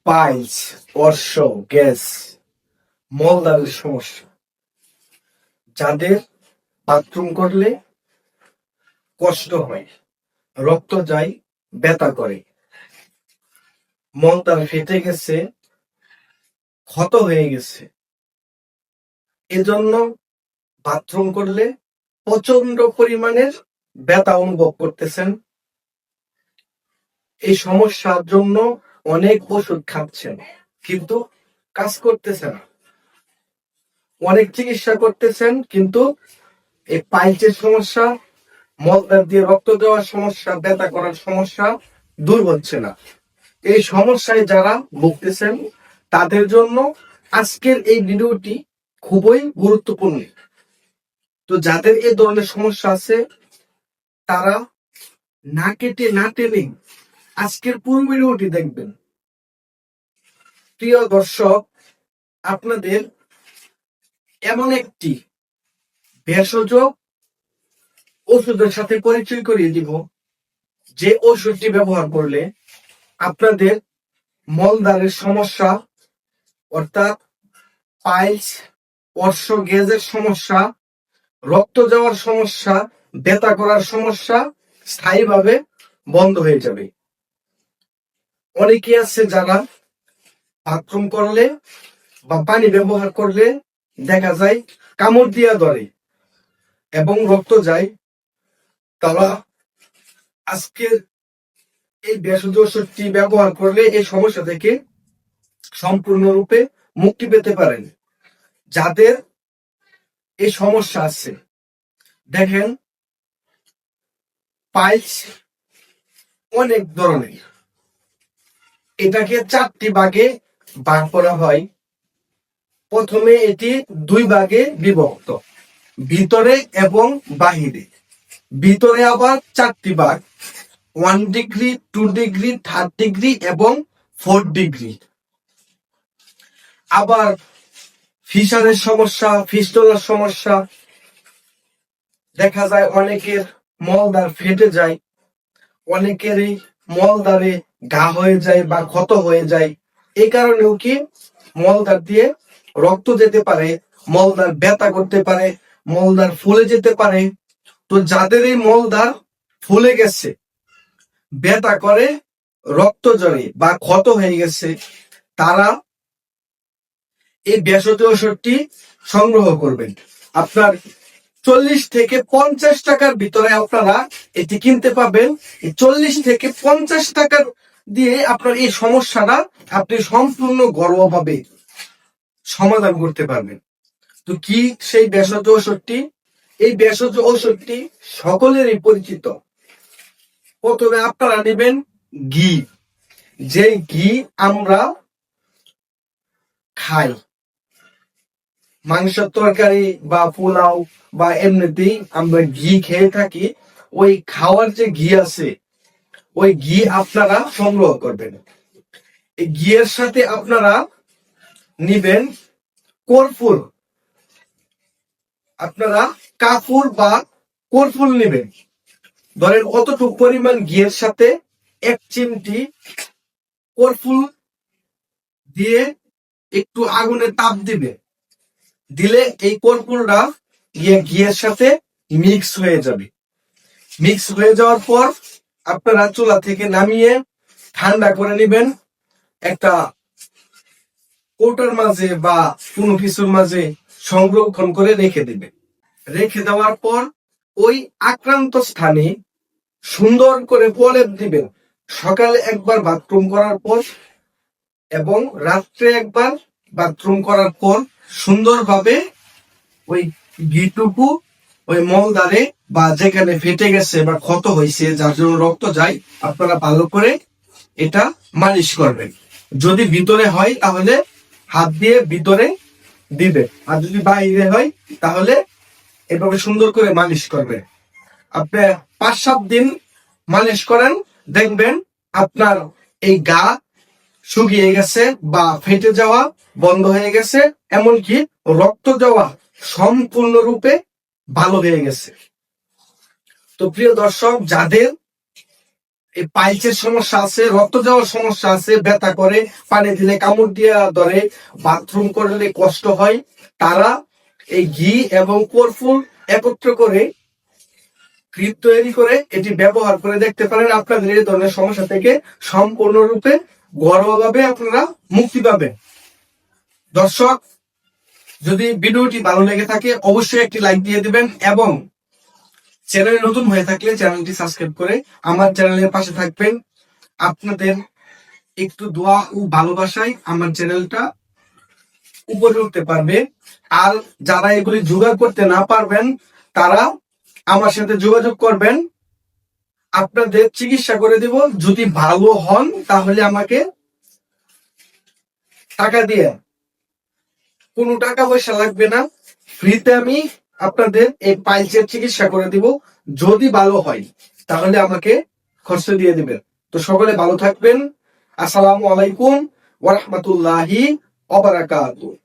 Piles, অর্শ, gas, মলদ্বারের সমস্যা, যাদের bathroom করলে কষ্ট হয়, রক্ত যায়, ব্যথা করে, মলদ্বার ফেটে গেছে, ক্ষত হয়ে গেছে, এজন্য বাথরুম করলে প্রচন্ড পরিমাণের ব্যথা অনুভব করতেছেন। এই সমস্যার জন্য অনেক ওষুধ খাচ্ছেন, কিন্তু কাজ করতেছে না। অনেক চিকিৎসা করতেছেন, কিন্তু এই পাইলসের সমস্যা, মলদ্বার দিয়ে রক্ত দেওয়ার সমস্যা, ব্যথা করার সমস্যা দূর হচ্ছে না। এই সমস্যায় যারা ভুগতেছেন তাদের জন্য আজকের এই ভিডিওটি খুবই গুরুত্বপূর্ণ। তো যাদের এই ধরনের সমস্যা আছে তারা না কেটে না টেনে আজকের পুরো ভিডিওটি দেখবেন। প্রিয় দর্শক, আপনাদের এমন একটি ভেষজ ওষুধের সাথে পরিচয় করিয়ে দিব, যে ওষুধটি ব্যবহার করলে আপনাদের মলদ্বারের সমস্যা অর্থাৎ পাইলস, অর্শ, গ্যাসের সমস্যা, রক্ত যাওয়ার সমস্যা, ব্যথা করার সমস্যা স্থায়ীভাবে বন্ধ হয়ে যাবে। অনেকে আছে যারা বাথরুম করলে বা পানি ব্যবহার করলে দেখা যায় কামড় দিয়া ধরে এবং রক্ত যায়, তারা আজকের এই ভেষজ ওষুধটি ব্যবহার করলে এই সমস্যা থেকে সম্পূর্ণরূপে মুক্তি পেতে পারেন। যাদের এই সমস্যা আছে, দেখেন পাইলস অনেক ধরনের, এটাকে 4টি ভাগে ভাগ করা হয়। প্রথমে এটি 2 ভাগে বিভক্ত, ভিতরে এবং বাহিরে। ভিতরে আবার 4টি ভাগ, 1 ডিগ্রি, 2 ডিগ্রি, 3 ডিগ্রি এবং 4 ডিগ্রি। আবার ফিশারের সমস্যা, ফিস্টুলার সমস্যা, দেখা যায় অনেকের মলদ্বার ফেটে যায়, অনেকেরই মলদ্বারে ঘা হয়ে যায় বা ক্ষত হয়ে যায়। এই কারণেও কি মলদ্বার দিয়ে রক্ত যেতে পারে, মলদ্বার ব্যথা করতে পারে, মলদ্বার ফুলে যেতে পারে। তো যাদের এই মলদ্বার ফুলে গেছে, ব্যথা করে, রক্ত ঝরে বা ক্ষত হয়ে গেছে, তারা এই ভেষজ ওষুধটি সংগ্রহ করবেন। আপনার 40 থেকে 50 টাকার ভিতরে আপনারা এটি কিনতে পাবেন। 40 থেকে 50 টাকার দিয়ে আপনার এই সমস্যাটা আপনি সম্পূর্ণ ঘরোয়াভাবে সমাধান করতে পারবেন। তো কি সেই ভেষজ ওষুধটি? এই ভেষজ ওষুধটি সকলেরই পরিচিত। প্রথমে আপনারা নেবেন ঘি। যে ঘি আমরা খাই মাংসের তরকারি বা পোলাও বা এমনিতেই আমরা ঘি খেয়ে থাকি, ওই খাওয়ার যে ঘি আছে ওই ঘি আপনারা সংগ্রহ করবেন। এই ঘিয়ের সাথে আপনারা নিবেন কর্পূর। আপনারা কাপুর বা কর্পূর নেবেন। ধরেন অতটুকু পরিমাণ ঘিয়ের সাথে 1 চিমটি কর্পূর দিয়ে একটু আগুনে তাপ দিবে। দিলে এই কর্পূরটা ঘিয়ের সাথে মিক্স হয়ে যাবে। মিক্স হয়ে যাওয়ার পর আপনারা চুলা থেকে নামিয়ে ঠান্ডা করে নেবেন। একটা কৌটার মাঝে বা কোনো কিছুর মাঝে সংরক্ষণ করে রেখে দিবেন। রেখে দেওয়ার পর ওই আক্রান্ত স্থানে সুন্দর করে প্রলেপ দিবেন। সকালে একবার বাথরুম করার পর এবং রাত্রে একবার বাথরুম করার পর সুন্দরভাবে ওই ঘিটুকু ওই মলদ্বারে বা যেখানে ফেটে গেছে বা ক্ষত হয়েছে, যার জন্য রক্ত যায়, আপনারা ভালো করে এটা মালিশ করবেন। যদি ভিতরে হয় তাহলে হাত দিয়ে ভিতরে দিবে, আর যদি বাইরে হয় তাহলে এভাবে সুন্দর করে মালিশ করবে। আপনি 5-7 দিন মালিশ করেন, দেখবেন আপনার এই গা শুকিয়ে গেছে বা ফেটে যাওয়া বন্ধ হয়ে গেছে, এমনকি রক্ত যাওয়া সম্পূর্ণরূপে ভালো হয়ে গেছে। তো প্রিয় দর্শক, যাদের এই পাইলসের সমস্যা আছে, রক্ত যাওয়ার সমস্যা আছে, ব্যথা করে, পানি দিলে কামড় দিয়া ধরে, বাথরুম করলে কষ্ট হয়, তারা এই ঘি এবং কর্ফুল একত্র করে ক্রিম তৈরি করে এটি ব্যবহার করে দেখতে পারেন। আপনাদের এই ধরনের সমস্যা থেকে সম্পূর্ণরূপে ঘরোয়াভাবে আপনারা মুক্তি পাবেন। দর্শক, যদি ভিডিওটি ভালো লেগে থাকে অবশ্যই একটি লাইক দিয়ে দিবেন এবং চ্যানেলে নতুন হয়ে থাকলে চ্যানেলটি সাবস্ক্রাইব করে আমার চ্যানেলের পাশে থাকবেন। আপনাদের একটু দোয়া ও ভালোবাসায় আমার চ্যানেলটা উপরে উঠতে পারবে। আর যারা এগুলি জোগাড় করতে না পারবেন তারা আমার সাথে যোগাযোগ করবেন, আপনাদের চিকিৎসা করে দিব। যদি ভালো হন তাহলে আমাকে টাকা দিয়ে, কোনো টাকা পয়সা লাগবে না, ফ্রিতে আমি আপনাদের এই পাইলসের চিকিৎসা করে দিব। যদি ভালো হয় তাহলে আমাকে খরচ দিয়ে দিবেন। তো সকলে ভালো থাকবেন। আসসালামু আলাইকুম ওয়া রাহমাতুল্লাহি ওয়া বারাকাতুহু।